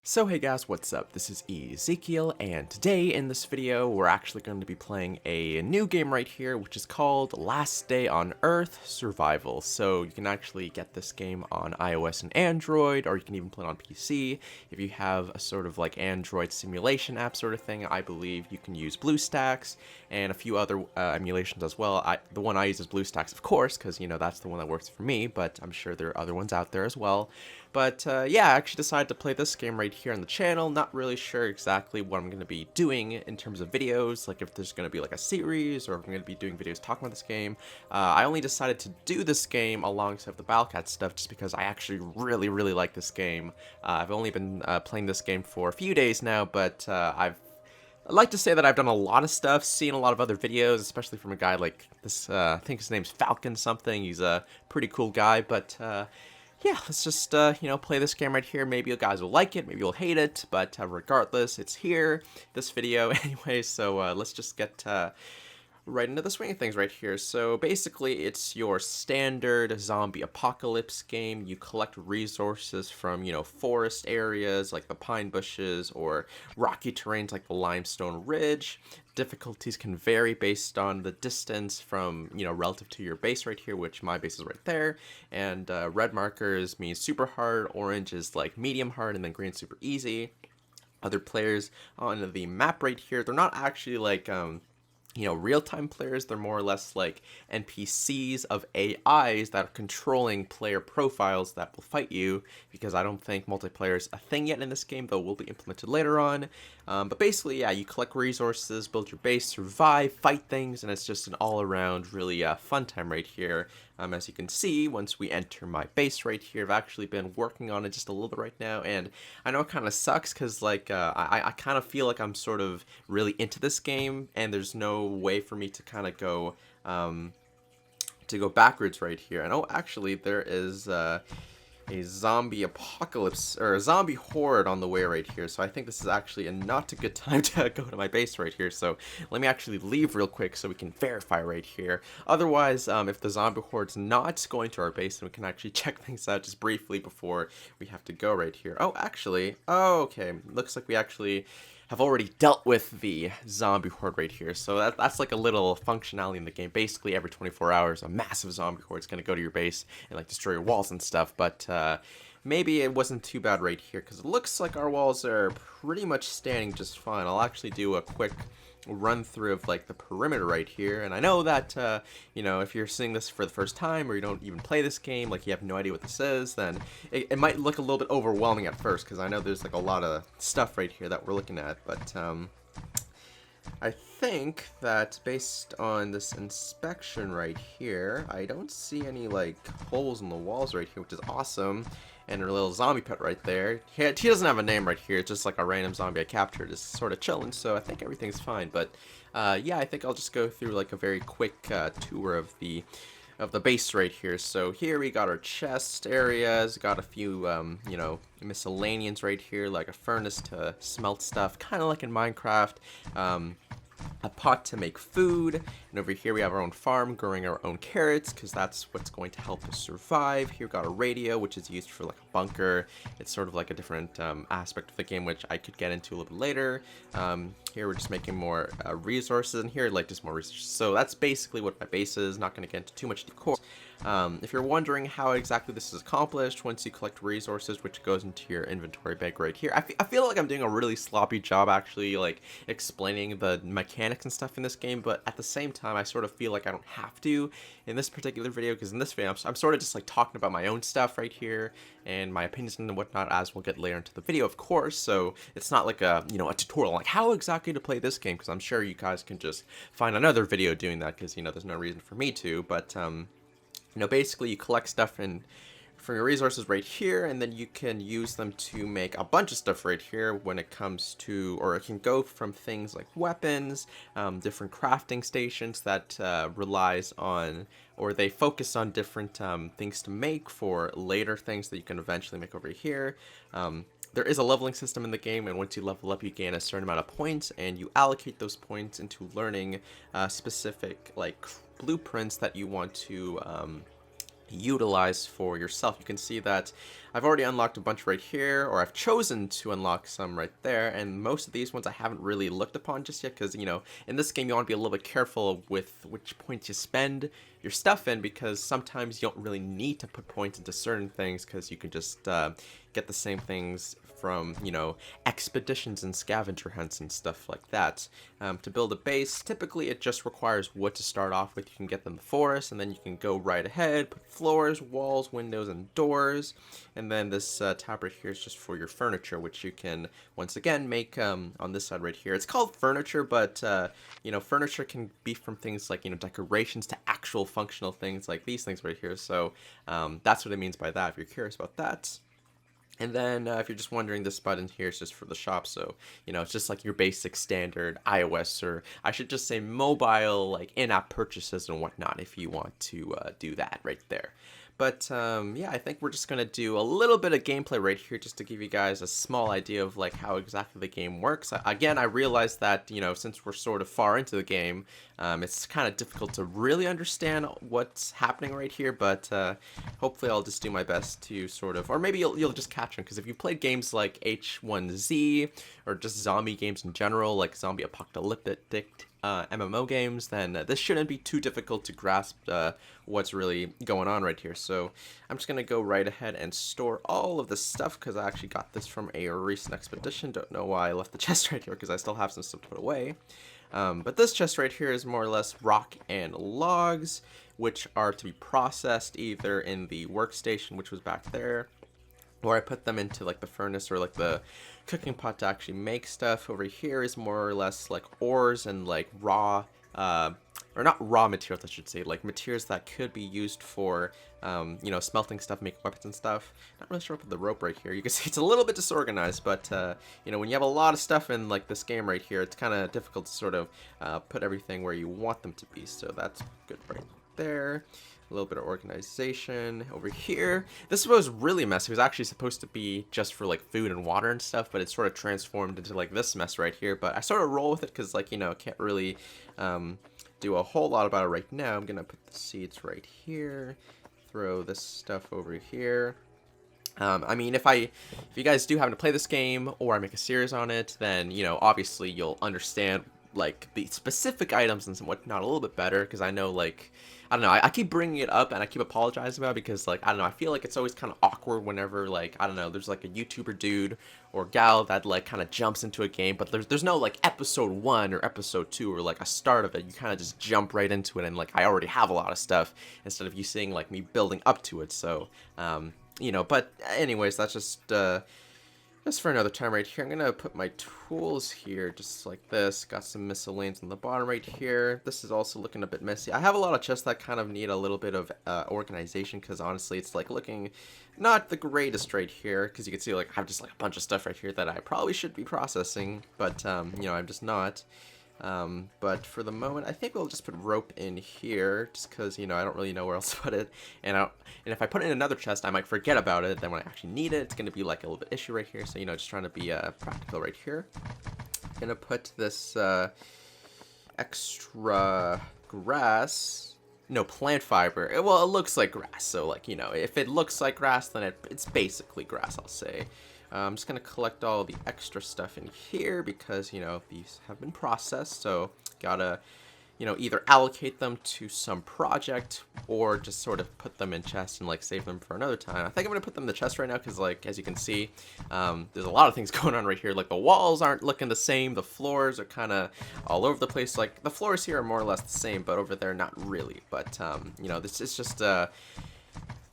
So hey guys, what's up? This is Ezekiel, and today in this video we're actually going to be playing a new game right here, which is called Last Day on Earth Survival. So you can actually get this game on iOS and Android, or you can even play it on PC. If you have a sort of like Android simulation app sort of thing, I believe you can use BlueStacks and a few other emulations as well. The one I use is BlueStacks, of course, because you know that's the one that works for me, but I'm sure there are other ones out there as well. But yeah, I actually decided to play this game right here on the channel. Not really sure exactly what I'm going to be doing in terms of videos, like if there's going to be like a series or if I'm going to be doing videos talking about this game. I only decided to do this game alongside the Battlecat stuff just because I actually really like this game. I've only been playing this game for a few days now, but I'd like to say that I've done a lot of stuff, seen a lot of other videos, especially from a guy like this, I think his name's Falcon something. He's a pretty cool guy, but yeah, let's just, you know, play this game right here. Maybe you guys will like it, maybe you'll hate it, but regardless, it's here, this video anyway, so let's just get right into the swing of things right here. So basically, it's your standard zombie apocalypse game. You collect resources from, you know, forest areas like the pine bushes or rocky terrains like the limestone ridge. Difficulties can vary based on the distance from, you know, relative to your base right here, which my base is right there. And red markers mean super hard, orange is like medium hard, and then green super easy. Other players on the map right here, they're not actually like you know, real-time players. They're more or less like NPCs of AIs that are controlling player profiles that will fight you, because I don't think multiplayer is a thing yet in this game, though will be implemented later on. But basically, yeah, you collect resources, build your base, survive, fight things, and it's just an all-around really fun time right here. As you can see, once we enter my base right here, I've actually been working on it just a little bit right now, and I know it kind of sucks because, like, I kind of feel like I'm sort of really into this game, and there's no way for me to kind of go backwards right here. And oh, actually, there is a zombie apocalypse, or a zombie horde on the way right here, so I think this is actually not a good time to go to my base right here. So let me actually leave real quick so we can verify right here. Otherwise, if the zombie horde's not going to our base, then we can actually check things out just briefly before we have to go right here. Oh, actually, oh, okay, looks like we actually have already dealt with the zombie horde right here. So that's like a little functionality in the game. Basically, every 24 hours, a massive zombie horde is going to go to your base and like destroy your walls and stuff. But maybe it wasn't too bad right here, because it looks like our walls are pretty much standing just fine. I'll actually do a quick run through of like the perimeter right here, and I know that you know, if you're seeing this for the first time or you don't even play this game, like you have no idea what this is, then it might look a little bit overwhelming at first, because I know there's like a lot of stuff right here that we're looking at. But I think that based on this inspection right here, I don't see any like holes in the walls right here, which is awesome. And her little zombie pet right there. He doesn't have a name right here. It's just like a random zombie I captured, just sort of chilling. So I think everything's fine. But yeah, I think I'll just go through like a very quick tour of the base right here. So here we got our chest areas, got a few you know, miscellaneous right here, like a furnace to smelt stuff, kind of like in Minecraft. A pot to make food, and over here we have our own farm growing our own carrots, because that's what's going to help us survive. Here we got a radio, which is used for like a bunker. It's sort of like a different aspect of the game, which I could get into a little bit later. Here we're just making more resources, and here like just more resources. So that's basically what my base is. Not going to get into too much decor. If you're wondering how exactly this is accomplished, once you collect resources, which goes into your inventory bag right here, I feel like I'm doing a really sloppy job actually like explaining the mechanics and stuff in this game, but at the same time I sort of feel like I don't have to in this particular video, because in this video I'm sort of just like talking about my own stuff right here and my opinions and whatnot, as we'll get later into the video, of course. So it's not like a, you know, a tutorial like how exactly to play this game, because I'm sure you guys can just find another video doing that, because you know there's no reason for me to. But you know, basically you collect stuff from your resources right here, and then you can use them to make a bunch of stuff right here when it comes to, or it can go from things like weapons, different crafting stations that relies on, or they focus on different things to make for later things that you can eventually make over here. there is a leveling system in the game, and once you level up, you gain a certain amount of points, and you allocate those points into learning specific like blueprints that you want to utilize for yourself. You can see that I've already unlocked a bunch right here, or I've chosen to unlock some right there, and most of these ones I haven't really looked upon just yet, because, you know, in this game you want to be a little bit careful with which points you spend your stuff in, because sometimes you don't really need to put points into certain things, because you can just get the same things from, you know, expeditions and scavenger hunts and stuff like that. To build a base, typically it just requires wood to start off with. You can get them in the forest, and then you can go right ahead, put floors, walls, windows, and doors. And then this tab right here is just for your furniture, which you can, once again, make on this side right here. It's called furniture, but, you know, furniture can be from things like, you know, decorations to actual functional things like these things right here. So that's what it means by that, if you're curious about that. And then if you're just wondering, this button here is just for the shop, so, you know, it's just like your basic standard iOS, or I should just say mobile, like in-app purchases and whatnot, if you want to do that right there. But yeah, I think we're just going to do a little bit of gameplay right here just to give you guys a small idea of like how exactly the game works. Again, I realized that, you know, since we're sort of far into the game, it's kind of difficult to really understand what's happening right here, but hopefully I'll just do my best to sort of, or maybe you'll just catch them, because if you played games like H1Z, or just zombie games in general, like zombie apocalyptic MMO games, then this shouldn't be too difficult to grasp what's really going on right here. So I'm just going to go right ahead and store all of this stuff, because I actually got this from a recent expedition. Don't know why I left the chest right here, because I still have some stuff to put away. But this chest right here is more or less rock and logs, which are to be processed either in the workstation, which was back there, or I put them into like the furnace or like the cooking pot to actually make stuff. Over here is more or less like ores and like raw, or not raw materials, I should say, like materials that could be used for, you know, smelting stuff, making weapons and stuff. Not really sure about the rope right here. You can see it's a little bit disorganized, but, you know, when you have a lot of stuff in like this game right here, it's kind of difficult to sort of put everything where you want them to be. So that's good right there. A little bit of organization over here. This was really messy. It was actually supposed to be just for like food and water and stuff, but it sort of transformed into like this mess right here. But I sort of roll with it because, like, you know, can't really do a whole lot about it right now. I'm gonna put the seeds right here, throw this stuff over here. I mean, if you guys do happen to play this game, or I make a series on it, then, you know, obviously you'll understand like the specific items and whatnot a little bit better, because I know, like, I don't know, I keep bringing it up and I keep apologizing about it, because, like, I don't know, I feel like it's always kind of awkward whenever, like, I don't know, there's like a YouTuber dude or gal that like kind of jumps into a game, but there's no like episode 1 or episode 2 or like a start of it. You kind of just jump right into it, and like I already have a lot of stuff instead of you seeing like me building up to it. So you know, but anyways, that's just for another time right here. I'm gonna put my tools here just like this. Got some miscellaneous on the bottom right here. This is also looking a bit messy. I have a lot of chests that kind of need a little bit of organization, because honestly it's like looking not the greatest right here, because you can see like I have just like a bunch of stuff right here that I probably should be processing, but you know, I'm just not. But for the moment, I think we'll just put rope in here, just because, you know, I don't really know where else to put it. And if I put it in another chest, I might forget about it. Then when I actually need it, it's going to be like a little bit issue right here. So, you know, just trying to be practical right here. Going to put this extra grass, no, plant fiber. Well, it looks like grass. So, like, you know, if it looks like grass, then it's basically grass, I'll say. I'm just going to collect all the extra stuff in here, because, you know, these have been processed, so gotta, you know, either allocate them to some project or just sort of put them in chests and like save them for another time. I think I'm going to put them in the chest right now, because, like, as you can see, there's a lot of things going on right here. Like, the walls aren't looking the same, the floors are kind of all over the place. Like, the floors here are more or less the same, but over there not really. But you know, this is just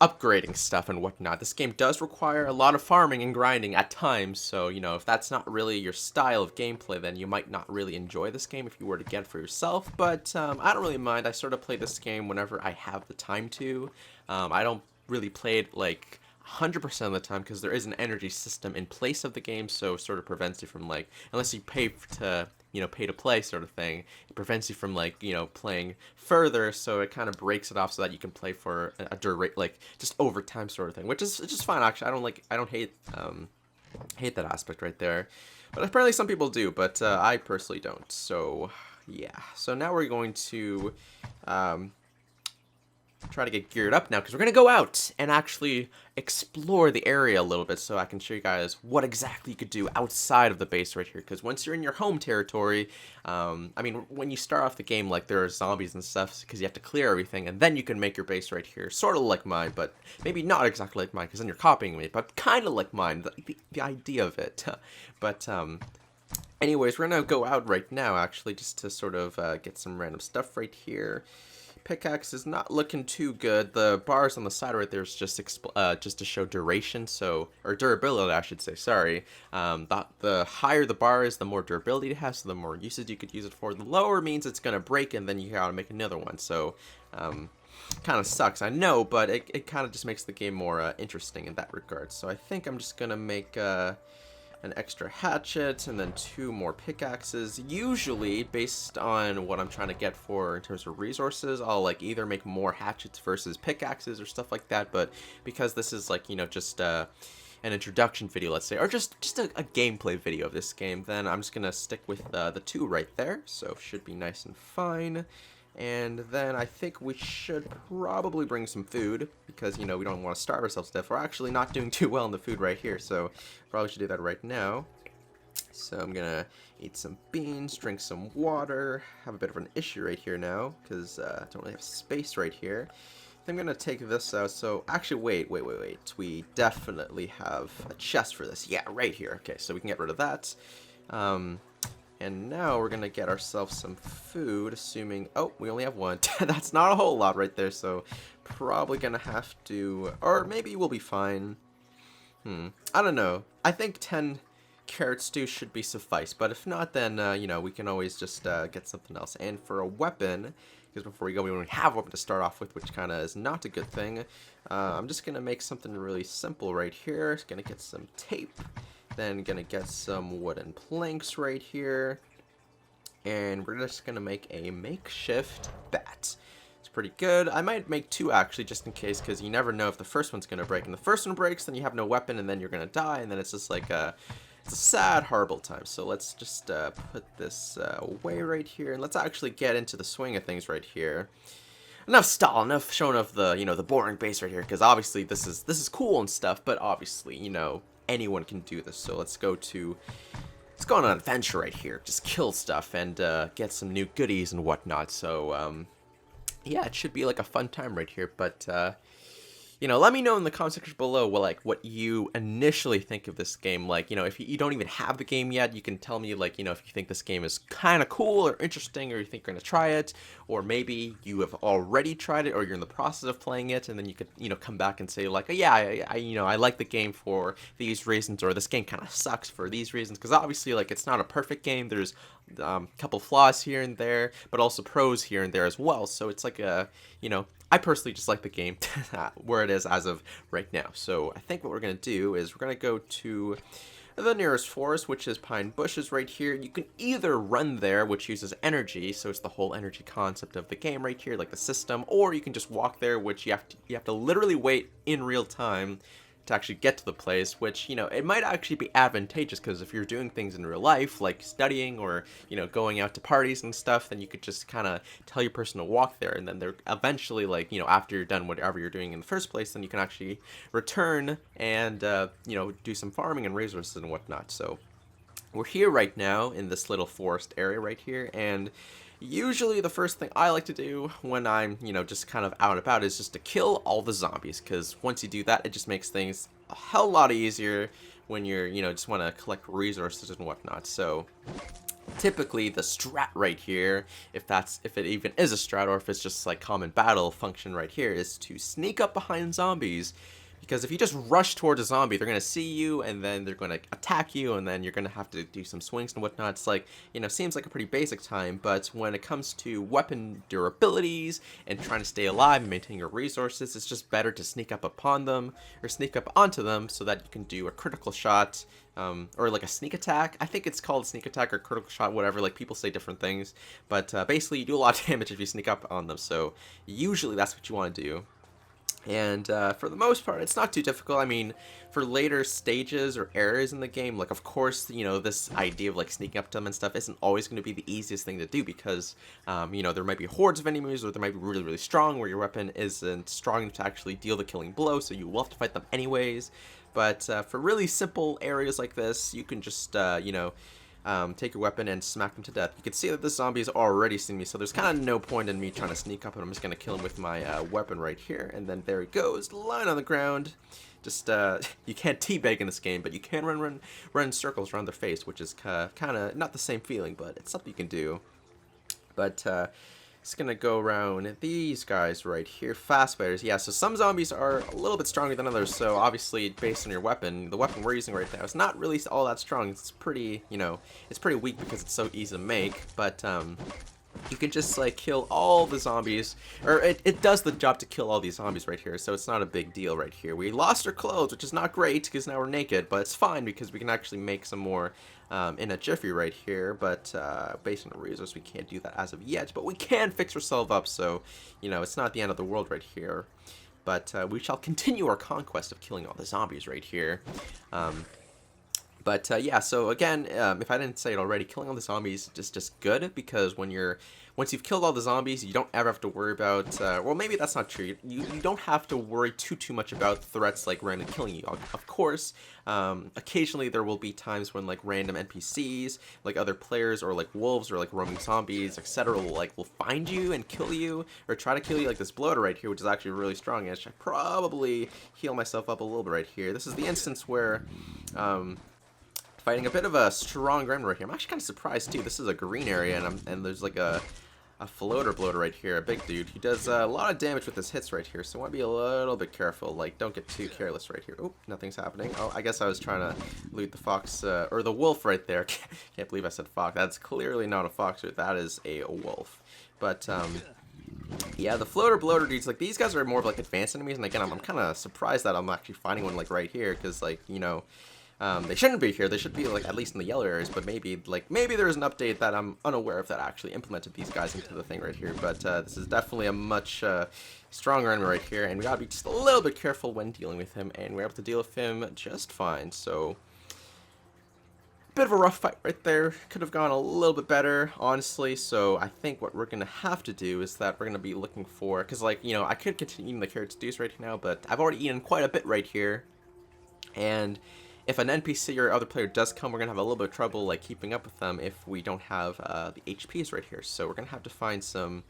upgrading stuff and whatnot. This game does require a lot of farming and grinding at times, so, you know, if that's not really your style of gameplay, then you might not really enjoy this game if you were to get it for yourself. But I don't really mind. I sort of play this game whenever I have the time to. I don't really play it like 100% of the time, because there is an energy system in place of the game, so it sort of prevents you from, like, unless you pay to, you know, pay to play sort of thing, it prevents you from, like, you know, playing further, so it kind of breaks it off so that you can play for a like, just over time sort of thing, which is just fine, actually. I don't hate Hate that aspect right there. But apparently some people do, but I personally don't. So, yeah. So now we're going to um, try to get geared up now, because we're going to go out and actually explore the area a little bit, so I can show you guys what exactly you could do outside of the base right here. Because once you're in your home territory, I mean, when you start off the game, like, there are zombies and stuff, because you have to clear everything, and then you can make your base right here, sort of like mine, but maybe not exactly like mine, because then you're copying me, but kind of like mine, the idea of it. But anyways, we're going to go out right now, actually, just to sort of get some random stuff right here. Pickaxe is not looking too good. The bars on the side right there is just to show duration, so, or durability, I should say. Sorry. The higher the bar is, the more durability it has, so the more usage you could use it for. The lower means it's gonna break, and then you gotta make another one. So, kind of sucks, I know, but it kind of just makes the game more interesting in that regard. So I think I'm just gonna make an extra hatchet, and then 2 more pickaxes. Usually, based on what I'm trying to get for in terms of resources, I'll like either make more hatchets versus pickaxes or stuff like that, but because this is like, you know, just an introduction video, let's say, or just a gameplay video of this game, then I'm just gonna stick with the 2 right there, so should be nice and fine. And then I think we should probably bring some food, because, you know, we don't want to starve ourselves to death. We're actually not doing too well in the food right here, so probably should do that right now. So I'm gonna eat some beans, drink some water, have a bit of an issue right here now, because I don't really have space right here. I think I'm gonna take this out, so actually wait, we definitely have a chest for this. Yeah, right here. Okay, so we can get rid of that. And now we're gonna get ourselves some food, assuming, oh, we only have 1. That's not a whole lot right there, so probably gonna have to, or maybe we'll be fine. I don't know. I think 10 carrot stew should be suffice, but if not, then, you know, we can always just get something else. And for a weapon, because before we go, we don't have a weapon to start off with, which kind of is not a good thing. I'm just gonna make something really simple right here. Just gonna get some tape. Then gonna get some wooden planks right here, and we're just gonna make a makeshift bat. It's pretty good. I might make 2 actually, just in case, because you never know if the first one's gonna break. And the first one breaks, then you have no weapon, and then you're gonna die, and then it's just like it's a sad, horrible time. So let's just put this away right here, and let's actually get into the swing of things right here. Enough showing off the, you know, the boring base right here, because obviously this is cool and stuff, but obviously, you know, anyone can do this. So let's go on an adventure right here, just kill stuff and get some new goodies and whatnot. So yeah, it should be like a fun time right here. But you know, let me know in the comment section below what you initially think of this game. Like, you know, if you don't even have the game yet, you can tell me, like, you know, if you think this game is kind of cool or interesting, or you think you're going to try it, or maybe you have already tried it, or you're in the process of playing it, and then you could, you know, come back and say, like, oh, yeah, you know, I like the game for these reasons, or this game kind of sucks for these reasons, because obviously, like, it's not a perfect game. There's a couple flaws here and there, but also pros here and there as well. So it's like a, you know, I personally just like the game where it is as of right now. So I think what we're going to do is we're going to go to the nearest forest, which is pine bushes right here. You can either run there, which uses energy, so it's the whole energy concept of the game right here, like the system, or you can just walk there, which you have to literally wait in real time to actually get to the place, which, you know, it might actually be advantageous, because if you're doing things in real life, like studying or, you know, going out to parties and stuff, then you could just kind of tell your person to walk there, and then they're eventually, like, you know, after you're done whatever you're doing in the first place, then you can actually return and, you know, do some farming and resources and whatnot. So we're here right now in this little forest area right here, and usually the first thing I like to do when I'm, you know, just kind of out and about is just to kill all the zombies, because once you do that, it just makes things a hell lot easier when you're, you know, just want to collect resources and whatnot. So typically the strat right here, if it even is a strat, or if it's just like common battle function right here, is to sneak up behind zombies. Because if you just rush towards a zombie, they're going to see you, and then they're going to attack you, and then you're going to have to do some swings and whatnot. It's like, you know, seems like a pretty basic time, but when it comes to weapon durabilities and trying to stay alive and maintain your resources, it's just better to sneak up upon them, or sneak up onto them, so that you can do a critical shot, or like a sneak attack. I think it's called sneak attack or critical shot, whatever, like people say different things, but basically you do a lot of damage if you sneak up on them, so usually that's what you want to do. And for the most part, it's not too difficult. I mean, for later stages or areas in the game, like, of course, you know, this idea of, like, sneaking up to them and stuff isn't always going to be the easiest thing to do because, you know, there might be hordes of enemies or they might be really, really strong where your weapon isn't strong enough to actually deal the killing blow, so you will have to fight them anyways. But for really simple areas like this, you can just, you know, take your weapon and smack him to death. You can see that this zombie has already seen me, so there's kind of no point in me trying to sneak up, and I'm just going to kill him with my weapon right here. And then there he goes, lying on the ground. Just, you can't teabag in this game, but you can run in circles around their face, which is kind of not the same feeling, but it's something you can do. But, just gonna go around these guys right here. Fast fighters. Yeah, so some zombies are a little bit stronger than others, so obviously based on your weapon, the weapon we're using right now is not really all that strong. It's pretty, you know, it's pretty weak because it's so easy to make, but you can just like kill all the zombies, or it does the job to kill all these zombies right here, so it's not a big deal right here. We lost our clothes, which is not great because now we're naked, but it's fine because we can actually make some more in a jiffy right here, but based on the resource we can't do that as of yet, but we can fix ourselves up, so you know, it's not the end of the world right here. But we shall continue our conquest of killing all the zombies right here. But yeah, so again, if I didn't say it already, killing all the zombies is just good because once you've killed all the zombies, you don't ever have to worry about. Well, maybe that's not true. You don't have to worry too much about threats like random killing you. Of course, occasionally there will be times when like random NPCs, like other players or like wolves or like roaming zombies, etc., will find you and kill you or try to kill you. Like this bloater right here, which is actually really strong. I should probably heal myself up a little bit right here. This is the instance where. Fighting a bit of a strong ground right here. I'm actually kind of surprised too. This is a green area, and there's like a floater bloater right here, a big dude. He does a lot of damage with his hits right here, so I want to be a little bit careful. Like, don't get too careless right here. Oh, nothing's happening. Oh, I guess I was trying to loot the fox, or the wolf right there. Can't believe I said fox. That's clearly not a fox, that is a wolf. But, yeah, the floater bloater dudes, like, these guys are more of, like, advanced enemies, and again, I'm kind of surprised that I'm actually finding one, like, right here, because, like, you know, they shouldn't be here. They should be like at least in the yellow areas, but maybe there's an update that I'm unaware of that actually implemented these guys into the thing right here. But this is definitely a much stronger enemy right here, and we gotta be just a little bit careful when dealing with him, and we're able to deal with him just fine. So bit of a rough fight right there. Could have gone a little bit better, honestly. So I think what we're gonna have to do is that we're gonna be looking for, because like, you know, I could continue eating the carrot juice right now, but I've already eaten quite a bit right here, and if an NPC or other player does come, we're going to have a little bit of trouble like keeping up with them if we don't have the HPs right here. So we're going to have to find some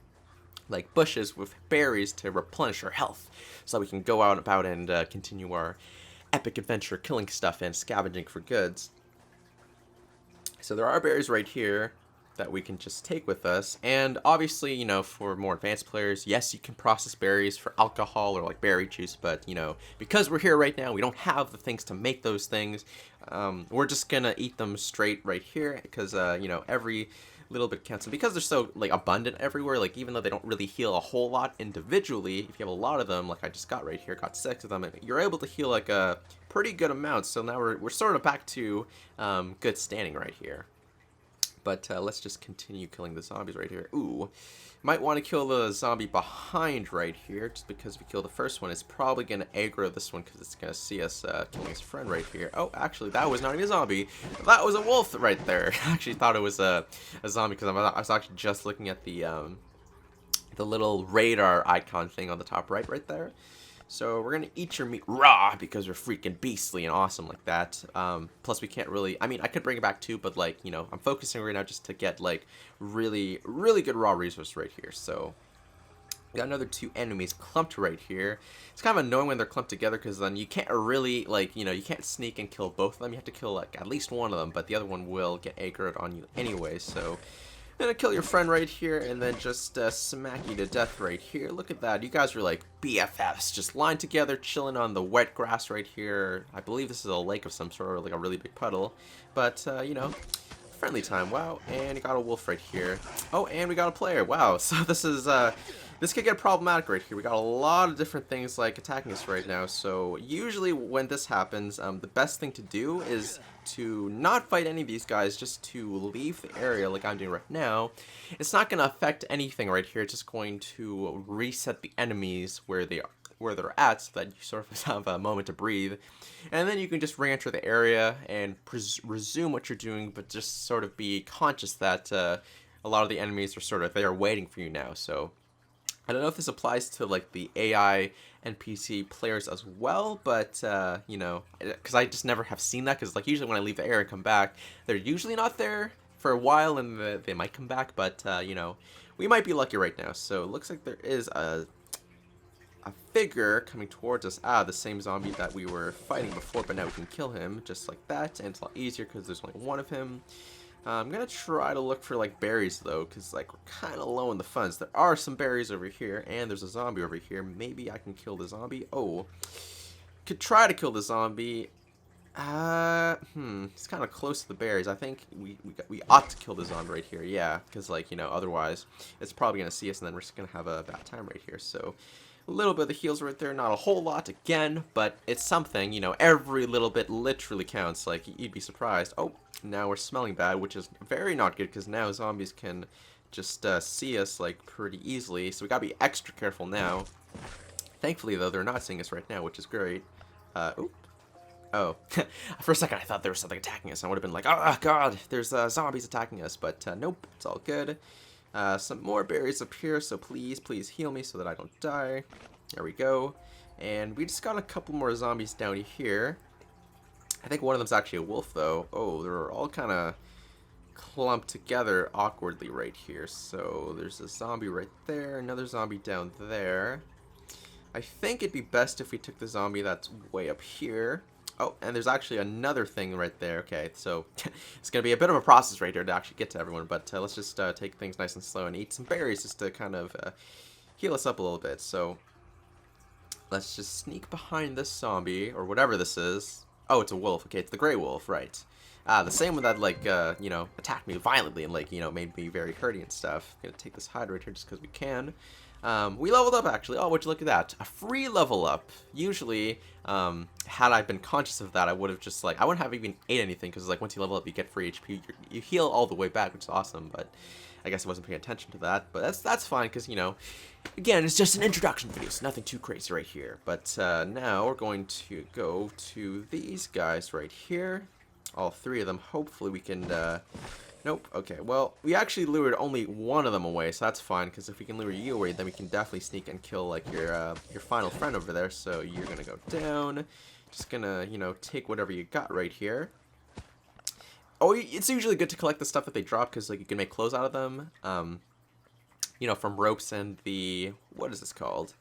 like bushes with berries to replenish our health so that we can go out and about and continue our epic adventure killing stuff and scavenging for goods. So there are berries right here that we can just take with us, and obviously, you know, for more advanced players, yes, you can process berries for alcohol or like berry juice, but you know, because we're here right now, we don't have the things to make those things. We're just gonna eat them straight right here because you know, every little bit counts, and because they're so like abundant everywhere, like even though they don't really heal a whole lot individually, if you have a lot of them, like I just got right here, got 6 of them, and you're able to heal like a pretty good amount. So now we're sort of back to good standing right here. But let's just continue killing the zombies right here. Ooh, might want to kill the zombie behind right here, just because if we kill the first one, it's probably going to aggro this one because it's going to see us killing his friend right here. Oh, actually, that was not even a zombie. That was a wolf right there. I actually thought it was a zombie because I was actually just looking at the little radar icon thing on the top right there. So we're gonna eat your meat raw because we're freaking beastly and awesome like that. Plus we can't really, I mean, I could bring it back too, but like, you know, I'm focusing right now just to get like really good raw resource right here. So we got another 2 enemies clumped right here. It's kind of annoying when they're clumped together because then you can't really, like, you know, you can't sneak and kill both of them. You have to kill like at least one of them, but the other one will get aggroed on you anyway. So gonna kill your friend right here and then just smack you to death right here. Look at that. You guys are like BFFs, just lined together, chilling on the wet grass right here. I believe this is a lake of some sort, or like a really big puddle. But, you know, friendly time. Wow. And you got a wolf right here. Oh, and we got a player. Wow. So this is, this could get problematic right here. We got a lot of different things like attacking us right now. So usually when this happens, the best thing to do is to not fight any of these guys, just to leave the area like I'm doing right now. It's not going to affect anything right here. It's just going to reset the enemies where they are. where they're at so that you sort of have a moment to breathe. And then you can just re-enter the area and resume what you're doing, but just sort of be conscious that a lot of the enemies are sort of there waiting for you now. So I don't know if this applies to like the AI NPC players as well, but you know, because I just never have seen that. Because like usually when I leave the area and come back, they're usually not there for a while, and they might come back. But you know, we might be lucky right now. So it looks like there is a figure coming towards us. The same zombie that we were fighting before, but now we can kill him just like that, and it's a lot easier because there's only one of him. I'm gonna try to look for like berries though, because like we're kind of low on the funds. There are some berries over here, and there's a zombie over here. Maybe I can kill the zombie. Oh, could try to kill the zombie. It's kind of close to the berries. I think we ought to kill the zombie right here. Yeah, because like, you know, otherwise it's probably gonna see us, and then we're just gonna have a bad time right here. So a little bit of the heals right there, not a whole lot again, but it's something. You know, every little bit literally counts. Like, you'd be surprised. Oh, now we're smelling bad, which is very not good, because now zombies can just see us like pretty easily. So we gotta be extra careful now. Thankfully though, they're not seeing us right now, which is great. Oh, for a second I thought there was something attacking us. I would have been like, oh god, there's zombies attacking us, but nope, it's all good. Some more berries up here, so please heal me so that I don't die. There we go. And we just got a couple more zombies down here. I think one of them's actually a wolf, though. Oh, they're all kind of clumped together awkwardly right here. So there's a zombie right there, another zombie down there. I think it'd be best if we took the zombie that's way up here. Oh, and there's actually another thing right there. Okay, so it's going to be a bit of a process right here to actually get to everyone, but let's just take things nice and slow and eat some berries just to kind of heal us up a little bit. So let's just sneak behind this zombie, or whatever this is. Oh, it's a wolf. Okay, it's the gray wolf, right. The same one that, like, you know, attacked me violently and, like, you know, made me very hurty and stuff. I'm going to take this hide right here just because we can. We leveled up, actually. Oh, would you look at that? A free level up. Usually, had I been conscious of that, I would have just, like, I wouldn't have even ate anything, because, like, once you level up, you get free HP. You heal all the way back, which is awesome, but I guess I wasn't paying attention to that. But that's fine, because, you know, again, it's just an introduction video, so nothing too crazy right here. But now we're going to go to these guys right here. All three of them. Hopefully we can... Nope. Okay, well, we actually lured only one of them away, so that's fine, because if we can lure you away, then we can definitely sneak and kill, like, your final friend over there. So you're gonna go down. Just gonna, you know, take whatever you got right here. Oh, it's usually good to collect the stuff that they drop, because, like, you can make clothes out of them. You know, from ropes and the... what is this called?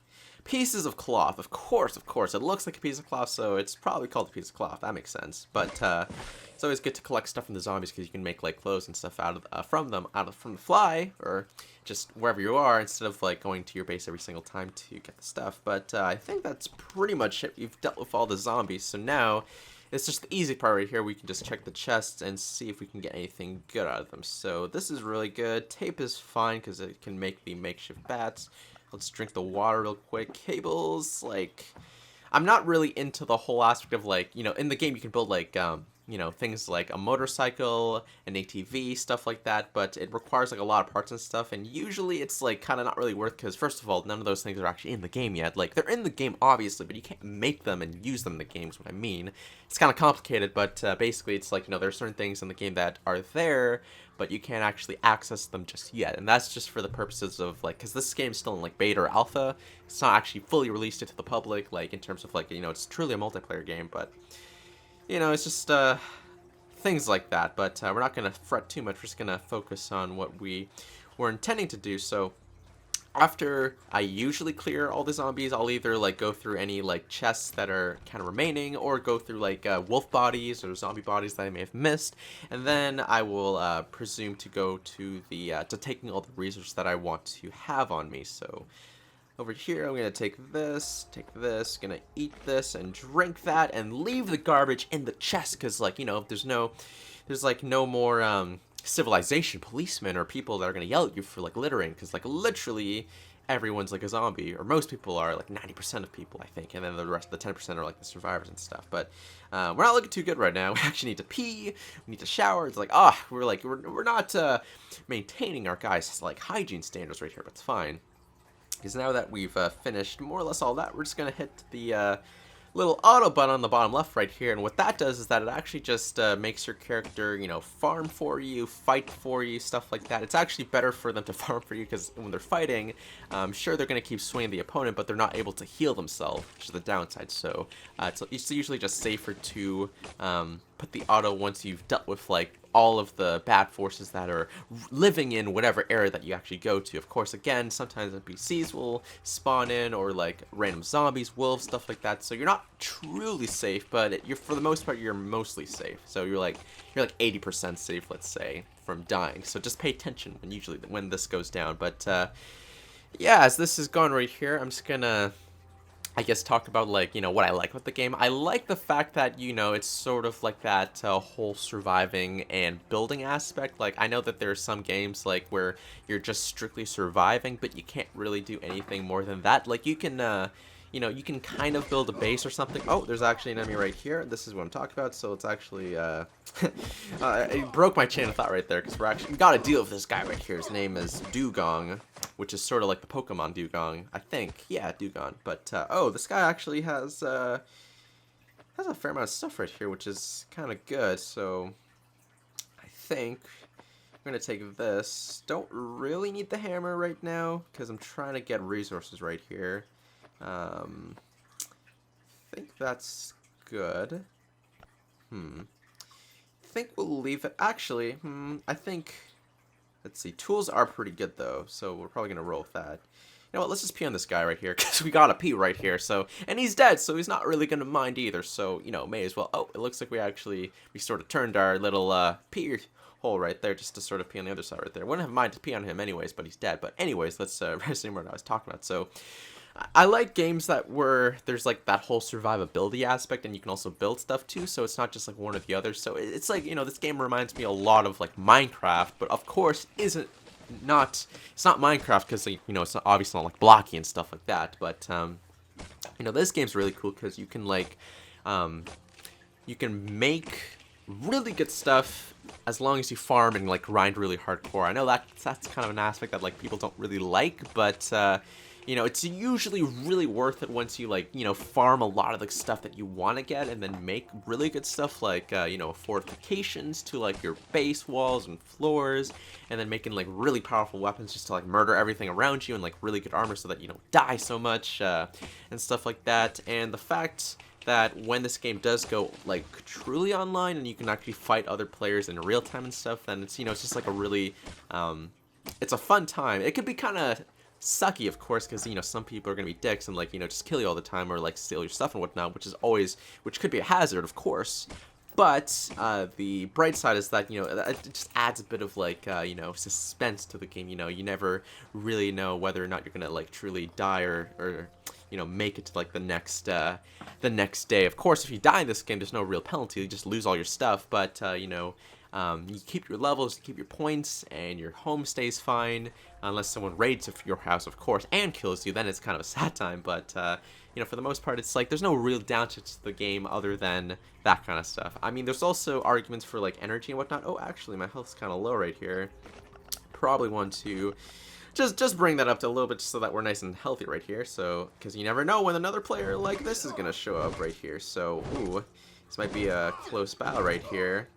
Pieces of cloth. Of course. It looks like a piece of cloth, so it's probably called a piece of cloth. That makes sense. But it's always good to collect stuff from the zombies, because you can make like clothes and stuff out of from the fly, or just wherever you are, instead of like going to your base every single time to get the stuff. But I think that's pretty much it. You've dealt with all the zombies, so now it's just the easy part right here. We can just check the chests and see if we can get anything good out of them. So this is really good. Tape is fine because it can make the makeshift bats. Let's drink the water real quick. Cables, like, I'm not really into the whole aspect of, like, you know, in the game you can build, like, you know, things like a motorcycle, an ATV, stuff like that, but it requires, like, a lot of parts and stuff, and usually it's, like, kind of not really worth, because, first of all, none of those things are actually in the game yet. Like, they're in the game, obviously, but you can't make them and use them in the game, is what I mean. It's kind of complicated, but basically it's, like, you know, there are certain things in the game that are there, but you can't actually access them just yet, and that's just for the purposes of, like, because this game's still in, like, beta or alpha. It's not actually fully released to the public, like, in terms of, like, you know, it's truly a multiplayer game, but, you know, it's just, things like that. But we're not going to fret too much. We're just going to focus on what we were intending to do. So after I usually clear all the zombies, I'll either, like, go through any, like, chests that are kind of remaining, or go through, like, wolf bodies or zombie bodies that I may have missed, and then I will presume to go to the to taking all the resources that I want to have on me. So over here, I'm gonna take this, gonna eat this and drink that, and leave the garbage in the chest, because, like, you know, there's like no more civilization policemen or people that are gonna yell at you for, like, littering, because, like, literally everyone's like a zombie, or most people are, like 90% of people, I think, and then the rest of the 10% are like the survivors and stuff. But we're not looking too good right now. We actually need to pee, we need to shower. It's like, we're not maintaining our guys' like hygiene standards right here, but it's fine. Because now that we've finished more or less all that, we're just going to hit the little auto button on the bottom left right here, and what that does is that it actually just makes your character, you know, farm for you, fight for you, stuff like that. It's actually better for them to farm for you because when they're fighting, sure, they're going to keep swinging the opponent, but they're not able to heal themselves, which is the downside. So it's usually just safer to put the auto once you've dealt with like all of the bad forces that are living in whatever area that you actually go to. Of course, again, sometimes NPCs will spawn in, or like random zombies, wolves, stuff like that. So you're not truly safe, but you're, for the most part, you're mostly safe. So you're like 80% safe, let's say, from dying. So just pay attention when this goes down. But yeah, as this is gone right here, I'm just gonna, I guess, talk about, like, you know, what I like with the game. I like the fact that, you know, it's sort of like that whole surviving and building aspect. Like, I know that there are some games, like, where you're just strictly surviving, but you can't really do anything more than that. Like, you can, you know, you can kind of build a base or something. Oh, there's actually an enemy right here. This is what I'm talking about, so it's actually, it broke my chain of thought right there, because we gotta deal with this guy right here. His name is Dugong, which is sort of like the Pokemon Dugong, I think. Yeah, Dugong. But, oh, this guy actually has a fair amount of stuff right here, which is kind of good, so I think I'm going to take this. Don't really need the hammer right now, because I'm trying to get resources right here. I think that's good. I think we'll leave it. Actually, I think, let's see, tools are pretty good though, so we're probably gonna roll with that. You know what, let's just pee on this guy right here, because we gotta pee right here, so, and he's dead, so he's not really gonna mind either, so, you know, may as well. Oh, it looks like we sort of turned our little pee hole right there, just to sort of pee on the other side right there. Wouldn't have minded to pee on him anyways, but he's dead. But anyways, let's resume what I was talking about. So I like games where there's like that whole survivability aspect, and you can also build stuff too, so it's not just like one or the other. So it's like, you know, this game reminds me a lot of like Minecraft, but of course it's not Minecraft, because, you know, it's not, obviously not like blocky and stuff like that. But you know, this game's really cool because you can like you can make really good stuff as long as you farm and like grind really hardcore. I know that's kind of an aspect that like people don't really like, but you know, it's usually really worth it once you, like, you know, farm a lot of the stuff that you want to get, and then make really good stuff like, you know, fortifications to, like, your base walls and floors, and then making, like, really powerful weapons just to, like, murder everything around you, and, like, really good armor so that you don't die so much, and stuff like that. And the fact that when this game does go, like, truly online, and you can actually fight other players in real time and stuff, then it's, you know, it's just, like, a really, it's a fun time. It could be kind of sucky, of course, because, you know, some people are gonna be dicks and, like, you know, just kill you all the time, or like steal your stuff and whatnot, which could be a hazard, of course. But the bright side is that, you know, it just adds a bit of, like, you know, suspense to the game. You know, you never really know whether or not you're gonna, like, truly die, or you know, make it to, like, the next day. Of course, if you die in this game, there's no real penalty. You just lose all your stuff. But you know, you keep your levels, you keep your points, and your home stays fine, unless someone raids your house, of course, and kills you. Then it's kind of a sad time. But you know, for the most part, it's like there's no real downside to the game other than that kind of stuff. I mean, there's also arguments for, like, energy and whatnot. Oh, actually, my health's kind of low right here. Probably want to just bring that up to a little bit, just so that we're nice and healthy right here. So, because you never know when another player like this is gonna show up right here. So, ooh, this might be a close battle right here,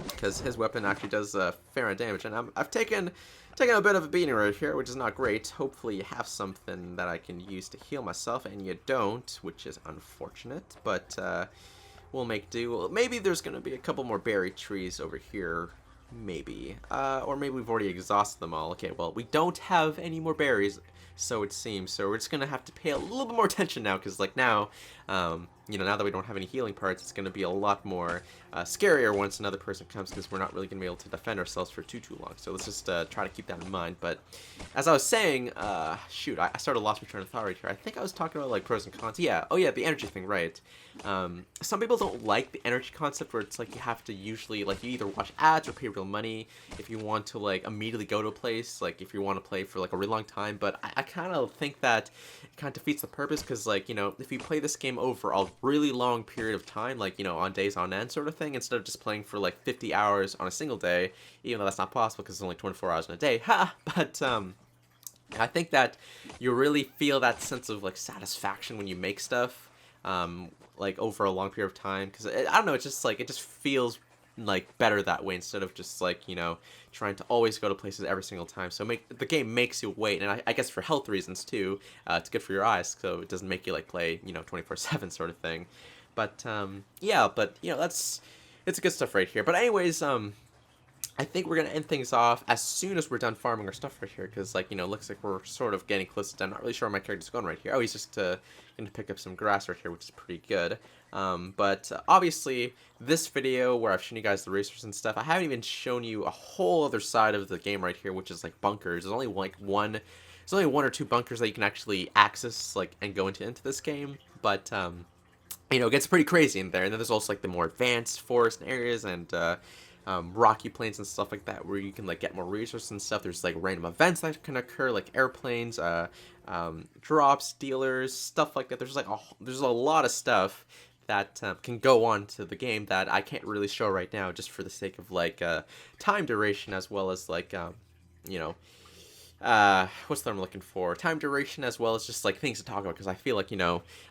because his weapon actually does a fair amount of damage, and I've taken a bit of a beating right here, which is not great. Hopefully you have something that I can use to heal myself, and you don't, which is unfortunate, but we'll make do. Well, maybe there's going to be a couple more berry trees over here, maybe. Or maybe we've already exhausted them all. Okay, well, we don't have any more berries, so it seems. So we're just going to have to pay a little bit more attention now, because, like, now, you know, now that we don't have any healing parts, it's going to be a lot more scarier once another person comes, because we're not really going to be able to defend ourselves for too long. So let's just try to keep that in mind. But as I was saying, shoot, I sort of lost my train of thought right here. I think I was talking about, like, pros and cons. Yeah, oh yeah, the energy thing, right. Some people don't like the energy concept, where it's like you have to usually, like, you either watch ads or pay real money if you want to, like, immediately go to a place, like, if you want to play for, like, a really long time. But I kind of think that it kind of defeats the purpose, because, like, you know, if you play this game over a really long period of time, like, you know, on days on end sort of thing, instead of just playing for, like, 50 hours on a single day, even though that's not possible because it's only 24 hours in a day, but I think that you really feel that sense of like satisfaction when you make stuff, like over a long period of time. Because I don't know, it's just like it just feels like better that way instead of just like trying to always go to places every single time. So the game makes you wait, and I guess for health reasons too. It's good for your eyes, so it doesn't make you like play 24/7 sort of thing. But yeah, but that's it's good stuff right here. But anyways, I think we're gonna end things off as soon as we're done farming our stuff right here, because like looks like we're sort of getting close to done. Not really sure where my character's going right here. Oh, he's just gonna pick up some grass right here, which is pretty good. But obviously this video where I've shown you guys the resources and stuff, I haven't even shown you a whole other side of the game right here, which is like bunkers. There's only like one. There's only one or two bunkers that you can actually access like and go into this game, but it gets pretty crazy in there. And then there's also like the more advanced forest areas and rocky plains and stuff like that, where you can like get more resources and stuff. There's like random events that can occur, like airplanes, drops, dealers, stuff like that. There's a lot of stuff that can go on to the game that I can't really show right now, just for the sake of like time duration, as well as like you know what's the I'm looking for? Time duration, as well as just like things to talk about, because I feel like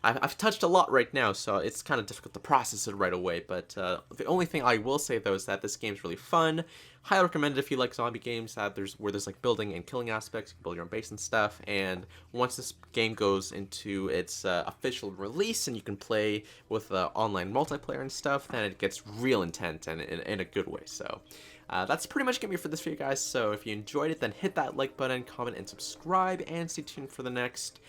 I've touched a lot right now, so it's kind of difficult to process it right away. But the only thing I will say though is that this game's really fun. Highly recommend it if you like zombie games that there's like building and killing aspects. You can build your own base and stuff. And once this game goes into its official release and you can play with online multiplayer and stuff, then it gets real intense and in a good way. So that's pretty much gonna be it for this video, guys. So if you enjoyed it, then hit that like button, comment, and subscribe, and stay tuned for the next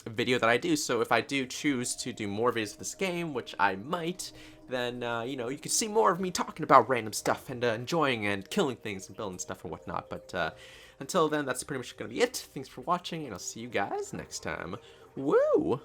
video that I do. So if I do choose to do more videos of this game, which I might, then you can see more of me talking about random stuff and enjoying and killing things and building stuff and whatnot. But until then, that's pretty much gonna be it. Thanks for watching, and I'll see you guys next time. Woo!